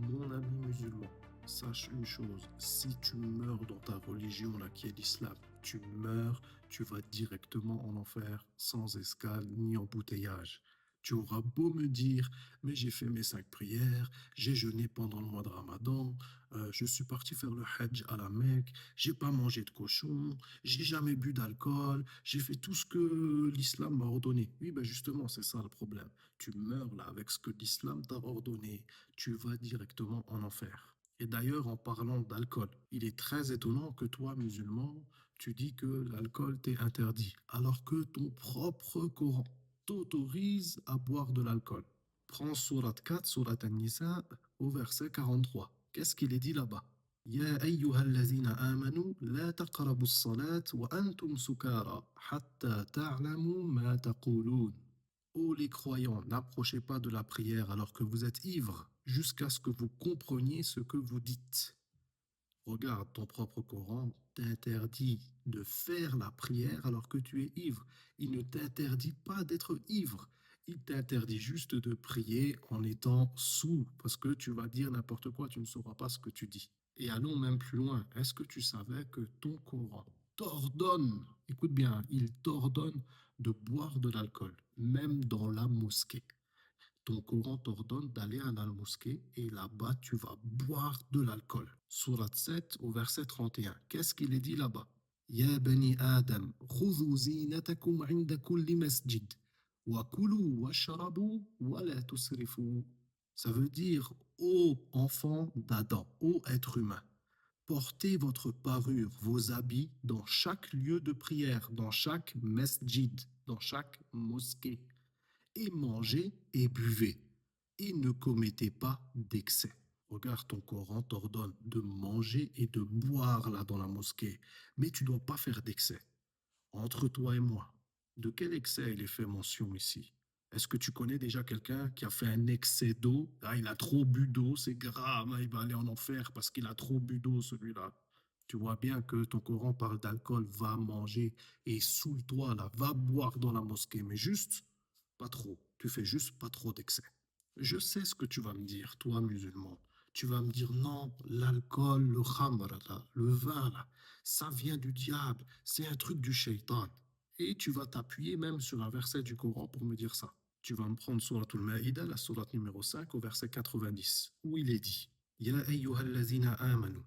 Mon ami musulman, sache une chose, si tu meurs dans ta religion, là, qui est l'islam, tu meurs, tu vas directement en enfer, sans escale ni embouteillage. Tu auras beau me dire, mais j'ai fait mes 5 prières, j'ai jeûné pendant le mois de Ramadan, je suis parti faire le Hajj à la Mecque, j'ai pas mangé de cochon, j'ai jamais bu d'alcool, j'ai fait tout ce que l'islam m'a ordonné. Oui, ben justement, c'est ça le problème. Tu meurs là avec ce que l'islam t'a ordonné, tu vas directement en enfer. Et d'ailleurs, en parlant d'alcool, il est très étonnant que toi, musulman, tu dis que l'alcool t'est interdit, alors que ton propre Coran t'autorise à boire de l'alcool. Prends Surat 4, Surat An-Nisa, au verset 43. Qu'est-ce qu'il est dit là-bas? يا أيها الذين آمنوا لا تقربوا الصلاة وأنتم سكارى حتى تعلموا ما تقولون. Ô les croyants, n'approchez pas de la prière alors que vous êtes ivres, jusqu'à ce que vous compreniez ce que vous dites. Regarde, ton propre Coran t'interdit de faire la prière alors que tu es ivre. Il ne t'interdit pas d'être ivre. Il t'interdit juste de prier en étant sous, parce que tu vas dire n'importe quoi, tu ne sauras pas ce que tu dis. Et allons même plus loin. Est-ce que tu savais que ton Coran t'ordonne, écoute bien, il t'ordonne de boire de l'alcool, même dans la mosquée. Ton Coran t'ordonne d'aller à la mosquée et là-bas, tu vas boire de l'alcool. Surat 7 au verset 31. Qu'est-ce qu'il est dit là-bas? Ya bani Adam, khudhu zinatakum inda kulli masjid, wa kulu wa sharabu wa la tusrifu. Ça veut dire, ô enfants d'Adam, ô être humain, portez votre parure, vos habits dans chaque lieu de prière, dans chaque masjid, dans chaque mosquée et mangez et buvez, et ne commettez pas d'excès. Regarde, ton Coran t'ordonne de manger et de boire là dans la mosquée, mais tu ne dois pas faire d'excès. Entre toi et moi, de quel excès il est fait mention ici? Est-ce que tu connais déjà quelqu'un qui a fait un excès d'eau? Ah, il a trop bu d'eau, c'est grave, hein, il va aller en enfer parce qu'il a trop bu d'eau, celui-là. Tu vois bien que ton Coran parle d'alcool, va manger et saoule-toi là, va boire dans la mosquée, mais juste pas trop. Tu fais juste pas trop d'excès. Je sais ce que tu vas me dire, toi musulman. Tu vas me dire non, l'alcool, le khamr, là, le vin, là, ça vient du diable, c'est un truc du shaitan. Et tu vas t'appuyer même sur un verset du Coran pour me dire ça. Tu vas me prendre Surat al-Ma'ida, la sourate numéro 5, au verset 90, où il est dit Ya ayyuhallazina amanu,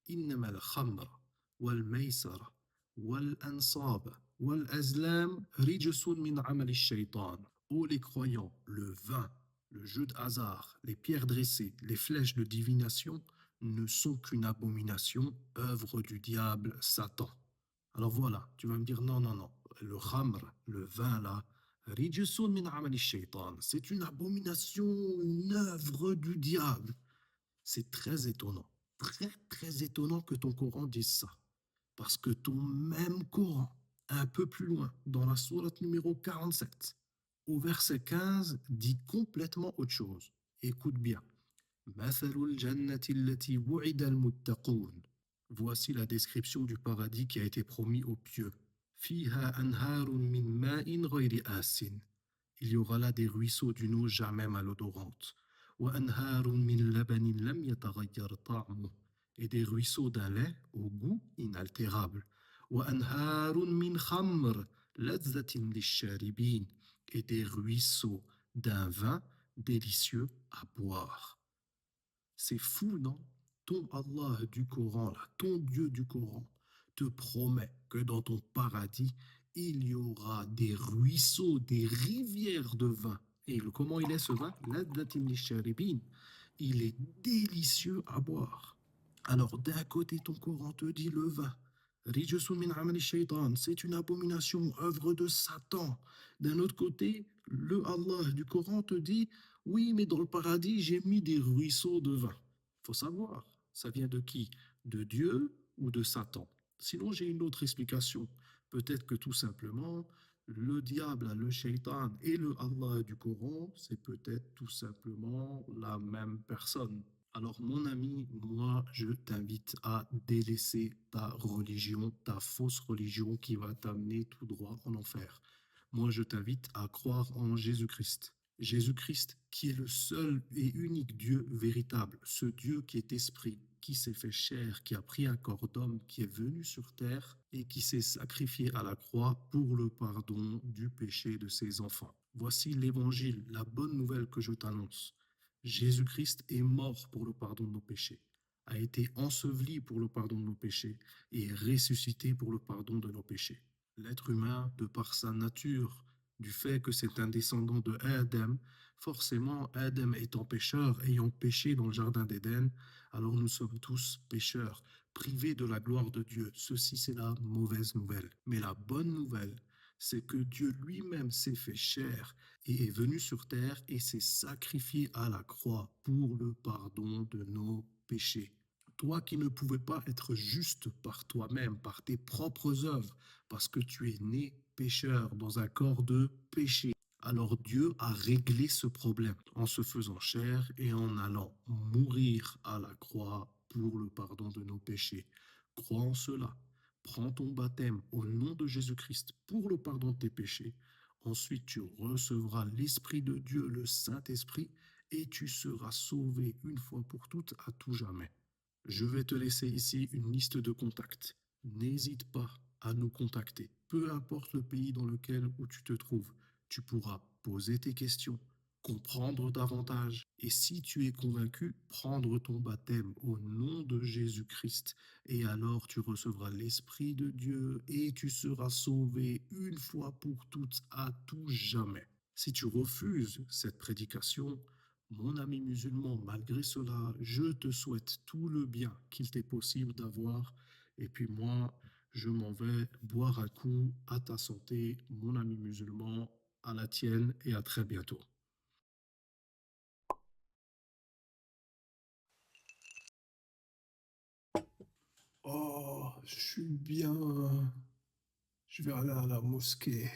innama al-khamra wal-maysara wal-ansab wal-azlam rijsun min amal shaitan. Ô les croyants, le vin, le jeu de hasard, les pierres dressées, les flèches de divination ne sont qu'une abomination, œuvre du diable Satan. Alors voilà, tu vas me dire non, non, non, le khamr, le vin là, rijsun min amali shaitan, c'est une abomination, une œuvre du diable. C'est très étonnant, très très étonnant que ton Coran dise ça. Parce que ton même Coran, un peu plus loin, dans la sourate numéro 47, au verset 15, dit complètement autre chose. Écoute bien. مثل الجنة التي وعد المتقون. Voici la description du paradis qui a été promis aux pieux. فيها أنهار من ماء غير آسٍ. Il y aura là des ruisseaux d'une eau jamais malodorante. وأنهار من لبن لم يتغير طعمه. Et des ruisseaux d'un lait au goût inaltérable. وأنهار من خمر لذة للشاربين. Et des ruisseaux d'un vin délicieux à boire. C'est fou, non? Ton Allah du Coran, là, ton Dieu du Coran, te promet que dans ton paradis, il y aura des ruisseaux, des rivières de vin. Et comment il est ce vin? Laddatin lisharibin. Il est délicieux à boire. Alors d'un côté, ton Coran te dit le vin. Rijsun min amali shaitan, c'est une abomination, œuvre de Satan. D'un autre côté, le Allah du Coran te dit oui, mais dans le paradis, j'ai mis des ruisseaux de vin. Il faut savoir, ça vient de qui? De Dieu ou de Satan? Sinon, j'ai une autre explication. Peut-être que tout simplement, le diable, le shaitan et le Allah du Coran, c'est peut-être tout simplement la même personne. Alors, mon ami, moi, je t'invite à délaisser ta religion, ta fausse religion qui va t'amener tout droit en enfer. Moi, je t'invite à croire en Jésus-Christ. Jésus-Christ, qui est le seul et unique Dieu véritable, ce Dieu qui est esprit, qui s'est fait chair, qui a pris un corps d'homme, qui est venu sur terre et qui s'est sacrifié à la croix pour le pardon du péché de ses enfants. Voici l'évangile, la bonne nouvelle que je t'annonce. Jésus-Christ est mort pour le pardon de nos péchés, a été enseveli pour le pardon de nos péchés et est ressuscité pour le pardon de nos péchés. L'être humain, de par sa nature, du fait que c'est un descendant de Adam, forcément Adam étant pécheur, ayant péché dans le jardin d'Éden, alors nous sommes tous pécheurs, privés de la gloire de Dieu. Ceci, c'est la mauvaise nouvelle. Mais la bonne nouvelle, c'est que Dieu lui-même s'est fait chair et est venu sur terre et s'est sacrifié à la croix pour le pardon de nos péchés. Toi qui ne pouvais pas être juste par toi-même, par tes propres œuvres, parce que tu es né pécheur dans un corps de péché. Alors Dieu a réglé ce problème en se faisant chair et en allant mourir à la croix pour le pardon de nos péchés. Crois en cela. Prends ton baptême au nom de Jésus-Christ pour le pardon de tes péchés. Ensuite, tu recevras l'Esprit de Dieu, le Saint-Esprit, et tu seras sauvé une fois pour toutes à tout jamais. Je vais te laisser ici une liste de contacts. N'hésite pas à nous contacter. Peu importe le pays dans lequel où tu te trouves, tu pourras poser tes questions, comprendre davantage et si tu es convaincu, prendre ton baptême au nom de Jésus-Christ. Et alors tu recevras l'Esprit de Dieu et tu seras sauvé une fois pour toutes à tout jamais. Si tu refuses cette prédication, mon ami musulman, malgré cela, je te souhaite tout le bien qu'il t'est possible d'avoir. Et puis moi, je m'en vais boire un coup à ta santé, mon ami musulman, à la tienne et à très bientôt. Oh, je suis bien. Je vais aller à la mosquée.